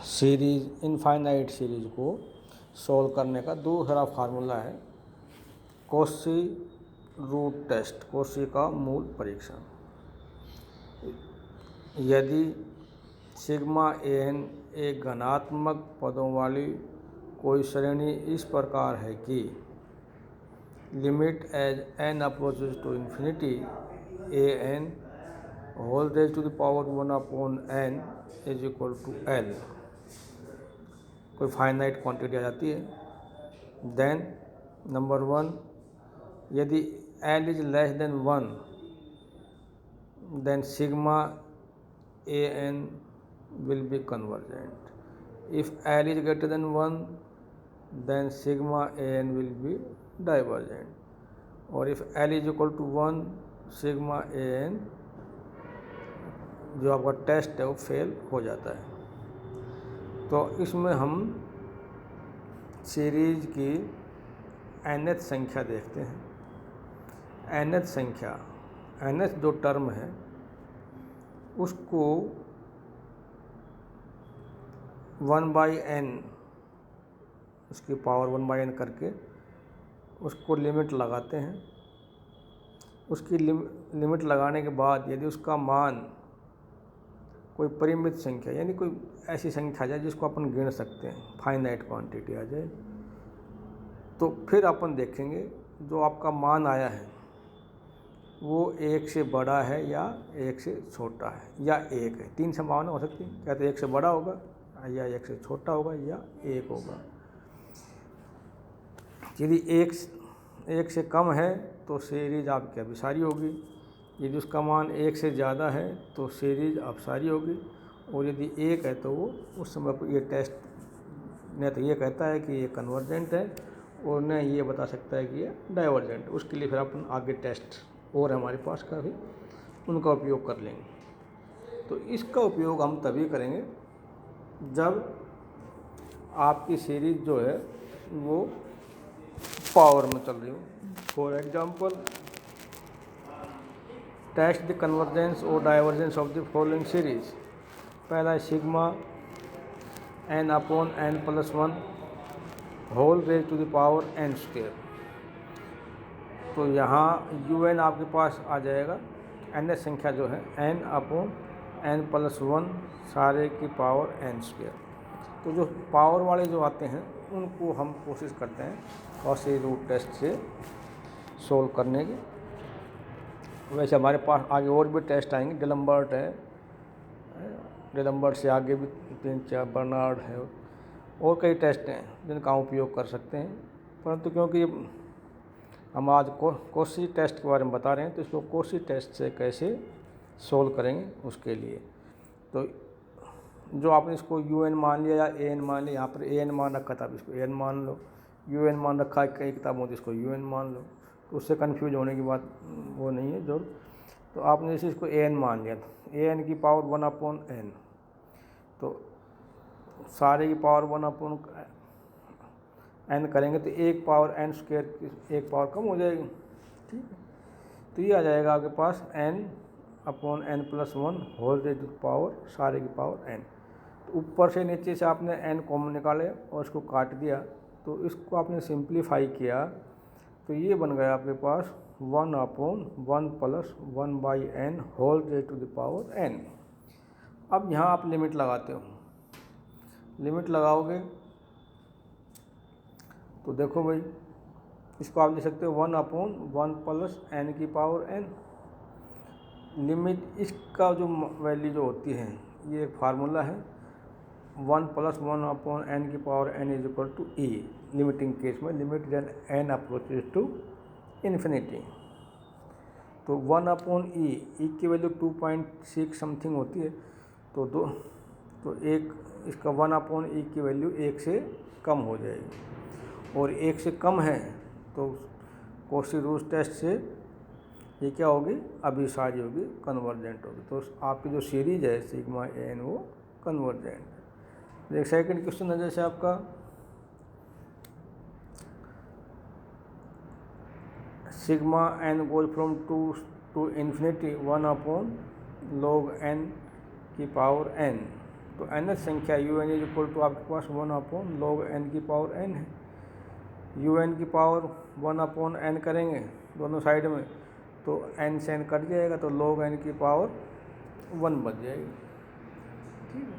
Series infinite series को solve करने का दूसरा फार्मूला है कॉची रूट टेस्ट, कॉची का मूल परीक्षण। यदि सिग्मा एन एक घनात्मक पदों वाली कोई श्रेणी इस प्रकार है कि limit as n approaches to infinity a n whole raise to the power 1/n is equal to L, कोई फाइनाइट क्वांटिटी आ जाती है, देन नंबर 1, यदि L is less than 1 then sigma a n will be convergent. If L is greater than 1 then sigma a n will be divergent, और if L is equal to 1 sigma a n जो आपका test है वो fail हो जाता है। तो इसमें हम सीरीज की nth संख्या देखते हैं। nth संख्या, nth जो टर्म है उसको 1/n, उसकी पावर 1/n करके उसको लिमिट लगाते हैं। उसकी लिमिट लगाने के बाद यदि उसका मान कोई परिमित संख्या यानी कोई ऐसी संख्या आ जाए जिसको अपन गिन सकते हैं, फाइनाइट क्वांटिटी आ जाए, तो फिर अपन देखेंगे जो आपका मान आया है वो 1 से बड़ा है या 1 से छोटा है या 1 है। 3 संभावना हो सकती है, या तो 1 से बड़ा होगा या 1 से छोटा होगा या 1 होगा। यदि 1 से कम है तो सीरीज आपकी अभिसारी होगी, यदि उसका मान 1 से ज़्यादा है तो सीरीज अपसारी होगी, और यदि 1 है तो वो उस समय पर ये टेस्ट न तो ये कहता है कि ये कन्वर्जेंट है और न ये बता सकता है कि ये डाइवर्जेंट। उसके लिए फिर अपन आगे टेस्ट और हमारे पास का भी उनका उपयोग कर लेंगे। तो इसका उपयोग हम तभी करेंगे जब आपकी सीरीज जो है वो पावर में चल रही हो। For example, test the convergence और divergence of the following series. पहला है sigma n/n+1 whole raise to the power n²। तो यहाँ un आपके पास आ जाएगा, nth संख्या जो है n/n+1 सारे की पावर n²। तो जो पावर वाले जो आते हैं उनको हम कोशिश करते हैं कॉची रूट टेस्ट से सोल्व करने की। वैसे हमारे पास आगे और भी टेस्ट आएंगे, डिलम्बर्ट है, डिलम्बर्ट से आगे भी 3-4 बर्नार्ड है, और कई टेस्ट हैं जिनका हम उपयोग कर सकते हैं। परंतु क्योंकि हम आज कॉची टेस्ट के बारे में बता रहे हैं तो इसको कॉची टेस्ट से कैसे सोल्व करेंगे उसके लिए। तो जो आपने इसको un मान लिया या an मान लिया, यहाँ पर an मान रखा था, अब इसको an मान लो, un मान रखा है कई किताबों में, इसको un मान लो, तो उससे कन्फ्यूज होने की बात वो नहीं है जो। तो आपने जैसे इसको an मान लिया तो an की पावर 1/n, तो सारे की पावर 1/n करेंगे तो 1 पावर n² की 1 पावर कम हो जाएगी, ठीक है। तो ये आ जाएगा आपके पास n/n+1 whole raise to power सारे की पावर n। तो ऊपर से नीचे से आपने n कॉमन निकाले और इसको काट दिया, तो इसको आपने सिंप्लीफाई किया तो ये बन गया आपके पास 1/1+1/n whole raise to the power n। अब यहाँ आप लिमिट लगाते हो, लिमिट लगाओगे तो देखो भाई, इसको आप लिख सकते हो 1/1+n की पावर n। लिमिट इसका जो वैल्यू जो होती है, ये एक फार्मूला है 1+1/n की power n is equal to e। Limiting case में limit when n approaches to infinity, तो 1/e, e की वैल्यू 2.6 समथिंग होती है, तो एक इसका 1/e की वैल्यू 1 से कम हो जाएगी, और 1 से कम है तो कॉची रूट टेस्ट से ये क्या होगी, अभिसारी होगी, कन्वर्जेंट होगी। तो आपकी जो सीरीज है सिग्मा एन वो कन्वर्जेंट है। एक सेकंड क्वेश्चन है जैसे आपका sigma n goes from 2 to infinity 1/log n की पावर n, तो nth संख्या un इज इक्वल टू आपके पास 1 log n की पावर n है। un की पावर 1 करेंगे दोनों साइड में, तो n से n कट जाएगा, तो log n की पावर 1 बच जाएगी। ठीक है,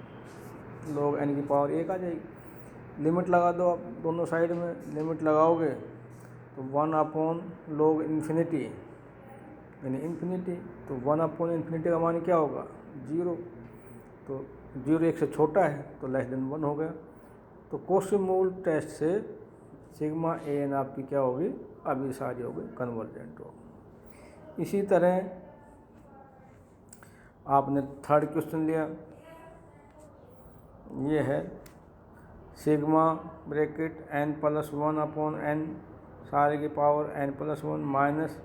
log n की पावर 1 आ जाएगी। लिमिट लगा दो आप दोनों साइड में, लिमिट लगाओगे तो 1 log इन्फिनिटी यानी इन्फिनिटी, तो 1 इन्फिनिटी का मान क्या होगा 0, तो 0 1 से छोटा है तो लेस देन 1 हो गया। तो कॉची मूल टेस्ट से सिग्मा an आपकी क्या होगी, अभिसारी होगी, कन्वर्जेंट होगी। इसी तरह आपने थर्ड क्वेश्चन लिया, ये है सिग्मा ब्रैकेट n + 1/n सारे की power n+1 minus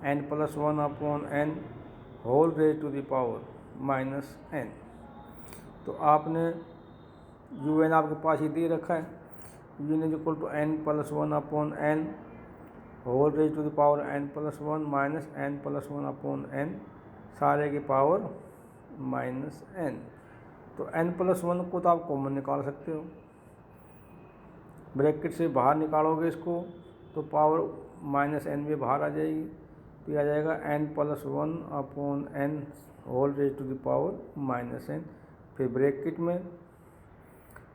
n+1/n whole raise to the power -n। तो आपने un आपके पास ही दे रखा है, un is equal to n+1/n whole raise to the power n+1 minus n+1/n सारे की पावर -n। तो n+1 को तो आप कॉमन निकाल सकते हो, ब्रैकेट से बाहर निकालोगे इसको तो पावर -n भी बाहर आ जाएगी, तो यह आ जाएगा n+1/n whole raise to the power -n। फिर ब्रैकेट में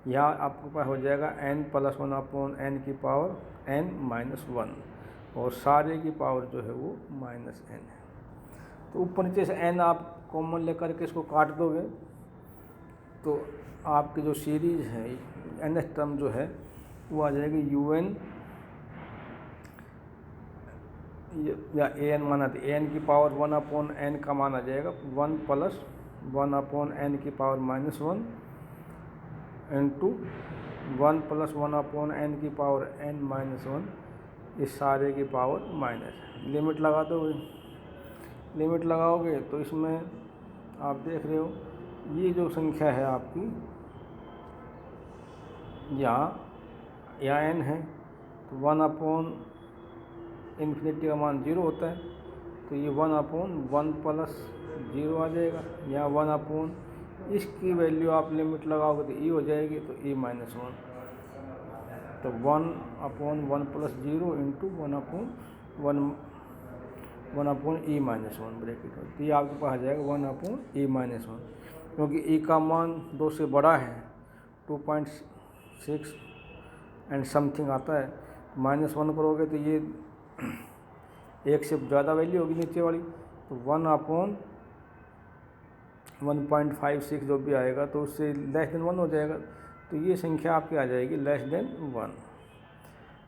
यहाँ आपके पास हो जाएगा n+1/n की पावर n-1 और सारे की पावर जो है वो -n है। तो ऊपर नीचे से n आप कॉमन लेकर के इसको काट दोगे तो आपकी जो सीरीज है nth टर्म जो है वो आ जाएगी un या an माना, तो an की पावर 1/n का मान आ जाएगा 1 + 1/n की पावर -1 इंटू 1 + 1/n की पावर n-1, इस सारे की पावर माइनस। लिमिट लगा दोगे, लिमिट लगाओगे तो इसमें आप देख रहे हो ये जो संख्या है आपकी यहाँ n है, तो 1/∞ का मान 0 होता है, तो ये 1/1 + 0 आ जाएगा। यहाँ 1/, इसकी वैल्यू आप लिमिट लगाओगे तो e हो जाएगी, तो e-1, तो 1/1 + 0 इंटू 1/e-1 ब्रैकेट में, तो ये आपके पास आ जाएगा 1/e-1, क्योंकि e का मान 2 से बड़ा है, 2.6 एंड समथिंग आता है, -1 करोगे तो ये 1 से ज़्यादा वैल्यू होगी नीचे वाली, तो 1/1.56 जो भी आएगा तो उससे लेस देन 1 हो जाएगा, तो ये संख्या आपकी आ जाएगी लेस देन 1।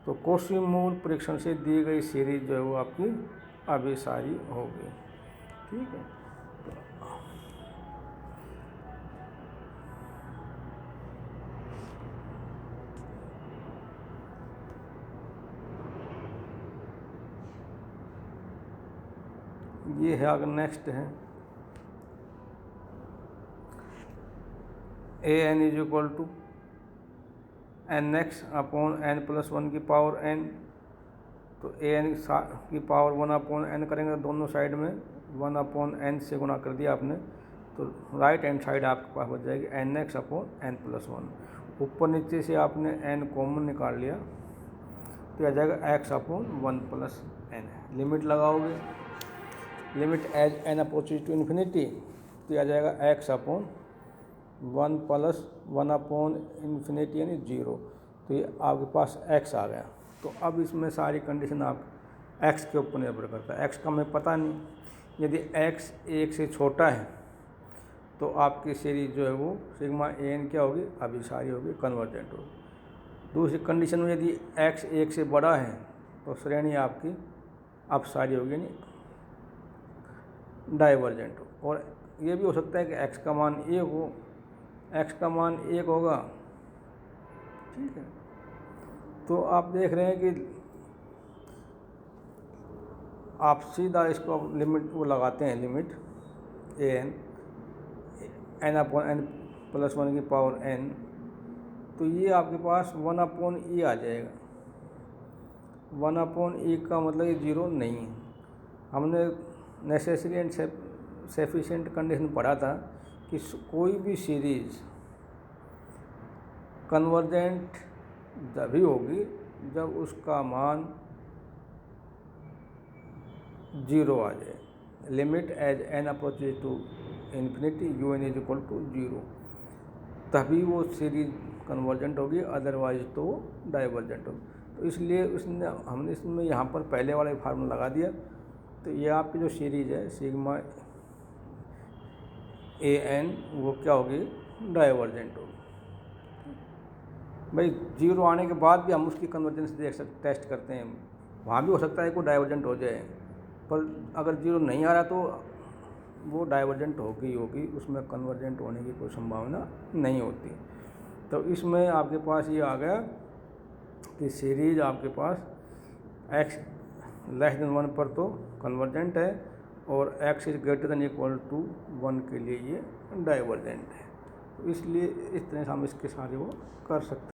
तो कॉची मूल परीक्षण से दी गई सीरीज जो है वो आपकी अभिसारी होगी। ठीक है, ये है। अगर नेक्स्ट है an is equal to nx/n+1 की पावर n, तो an की पावर 1/n करेंगे, दोनों साइड में 1/n से गुणा कर दिया आपने, तो राइट हैंड साइड आपके पास हो जाएगी nx/n+1। ऊपर नीचे से आपने n कॉमन निकाल लिया तो आ जाएगा x/1 + n। लिमिट लगाओगे, limit as n approaches to infinity, तो आ जाएगा x/1 + 1/∞ यानी 0, तो ये आपके पास x आ गया। तो अब इसमें सारी कंडीशन आप x के ऊपर निर्भर करता है, x का हमें पता नहीं, यदि x 1 से छोटा है तो आपकी सीरीज जो है वो सिग्मा an क्या होगी, अभिसारी होगी, कन्वर्जेंट होगी। दूसरी कंडीशन में यदि x 1 से बड़ा है तो श्रेणी आपकी अपसारी होगी यानी डाइवर्जेंट हो। और ये भी हो सकता है कि x का मान 1 हो, x का मान 1 होगा, ठीक है। तो आप देख रहे हैं कि आप सीधा इसको लिमिट वो लगाते हैं, लिमिट n/n+1 की पावर n, तो ये आपके पास 1/e आ जाएगा। 1/e का मतलब ये 0 नहीं है। हमने नेसेसरी एंड सफिशिएंट कंडीशन पढ़ा था कि कोई भी सीरीज कन्वर्जेंट तभी होगी जब उसका मान 0 आ जाए। Limit as n approaches to infinity u n is equal to 0, तभी वो सीरीज कन्वर्जेंट होगी, अदरवाइज तो वो डाइवर्जेंट होगी। तो इसलिए हमने इसमें यहाँ पर पहले वाला फार्मूला लगा दिया। तो ये आपकी जो सीरीज है सिग्मा ए एन वो क्या होगी, डाइवर्जेंट होगी। भाई 0 आने के बाद भी हम उसकी कन्वर्जेंस टेस्ट करते हैं, वहाँ भी हो सकता है कि डाइवर्जेंट हो जाए, पर अगर 0 नहीं आ रहा तो वो डाइवर्जेंट होगी, उसमें कन्वर्जेंट होने की कोई संभावना नहीं होती। तो इसमें आपके पास ये आ गया कि सीरीज आपके पास x लेस देन 1 पर तो कन्वर्जेंट है और x is greater than equal to 1 के लिए ये डाइवर्जेंट है। तो इसलिए इस तरह से हम इसके सारे वो कर सकते हैं।